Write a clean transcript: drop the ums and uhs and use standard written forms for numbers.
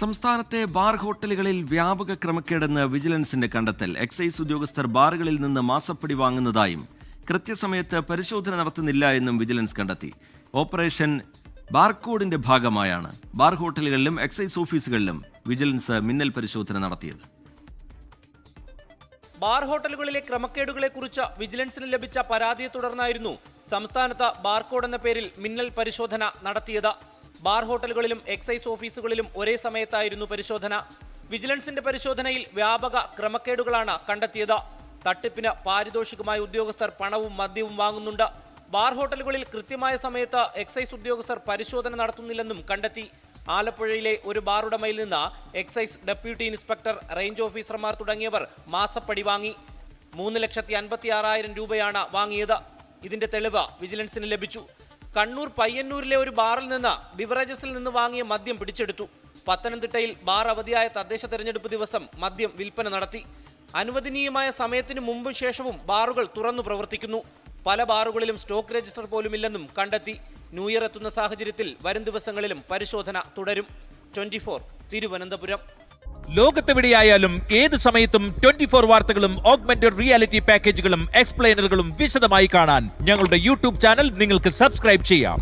സംസ്ഥാനത്തെ ബാർ ഹോട്ടലുകളിൽ വ്യാപക ക്രമക്കേടെന്ന് വിജിലൻസിന്റെ കണ്ടെത്തൽ. എക്സൈസ് ഉദ്യോഗസ്ഥർ ബാറുകളിൽ നിന്ന് മാസപ്പടി വാങ്ങുന്നതായും കൃത്യസമയത്ത് പരിശോധന നടത്തുന്നില്ല എന്നും വിജിലൻസ് കണ്ടെത്തി. ഓപ്പറേഷൻ ബാർകോഡിന്റെ ഭാഗമായാണ് ബാർ ഹോട്ടലുകളിലും എക്സൈസ് ഓഫീസുകളിലും വിജിലൻസ് മിന്നൽ പരിശോധന നടത്തിയത്. ബാർ ഹോട്ടലുകളിലെ ക്രമക്കേടുകളെക്കുറിച്ച് വിജിലൻസിന് ലഭിച്ച പരാതിയെ തുടർന്നായിരുന്നു സംസ്ഥാനത്ത് ബാർകോഡ് എന്ന പേരിൽ മിന്നൽ പരിശോധന നടത്തിയത്. ബാർ ഹോട്ടലുകളിലും എക്സൈസ് ഓഫീസുകളിലും ഒരേ സമയത്തായിരുന്നു പരിശോധന. വിജിലൻസിന്റെ പരിശോധനയിൽ വ്യാപക ക്രമക്കേടുകളാണ് കണ്ടെത്തിയത്. തട്ടിപ്പിന് പാരിതോഷികമായി ഉദ്യോഗസ്ഥർ പണവും മദ്യവും വാങ്ങുന്നുണ്ട്. ബാർ ഹോട്ടലുകളിൽ കൃത്യമായ സമയത്ത് എക്സൈസ് ഉദ്യോഗസ്ഥർ പരിശോധന നടത്തുന്നില്ലെന്നും കണ്ടെത്തി. ആലപ്പുഴയിലെ ഒരു ബാർ ഉടമയിൽ നിന്ന് എക്സൈസ് ഡെപ്യൂട്ടി ഇൻസ്പെക്ടർ, റേഞ്ച് ഓഫീസർമാർ തുടങ്ങിയവർ മാസപ്പടി വാങ്ങി. 3,56,000 രൂപയാണ് വാങ്ങിയത്. ഇതിന്റെ തെളിവ് വിജിലൻസിന് ലഭിച്ചു. കണ്ണൂർ പയ്യന്നൂരിലെ ഒരു ബാറിൽ നിന്ന് ബിവറേജസിൽ നിന്ന് വാങ്ങിയ മദ്യം പിടിച്ചെടുത്തു. പത്തനംതിട്ടയിൽ ബാർ അവധിയായ തദ്ദേശ തെരഞ്ഞെടുപ്പ് ദിവസം മദ്യം വിൽപ്പന നടത്തി. അനുവദനീയമായ സമയത്തിനു മുമ്പും ശേഷവും ബാറുകൾ തുറന്നു പ്രവർത്തിക്കുന്നു. പല ബാറുകളിലും സ്റ്റോക്ക് രജിസ്റ്റർ പോലുമില്ലെന്നും കണ്ടെത്തി. ന്യൂ ഇയർ എത്തുന്ന സാഹചര്യത്തിൽ വരും ദിവസങ്ങളിലും പരിശോധന തുടരും. 24 തിരുവനന്തപുരം. ലോകത്തെവിടെയായാലും ഏത് സമയത്തും 24 വാർത്തകളും ഓഗ്മെന്റഡ് റിയാലിറ്റി പാക്കേജുകളും എക്സ്പ്ലെയിനറുകളും വിശദമായി കാണാൻ ഞങ്ങളുടെ യൂട്യൂബ് ചാനൽ നിങ്ങൾക്ക് സബ്സ്ക്രൈബ് ചെയ്യാം.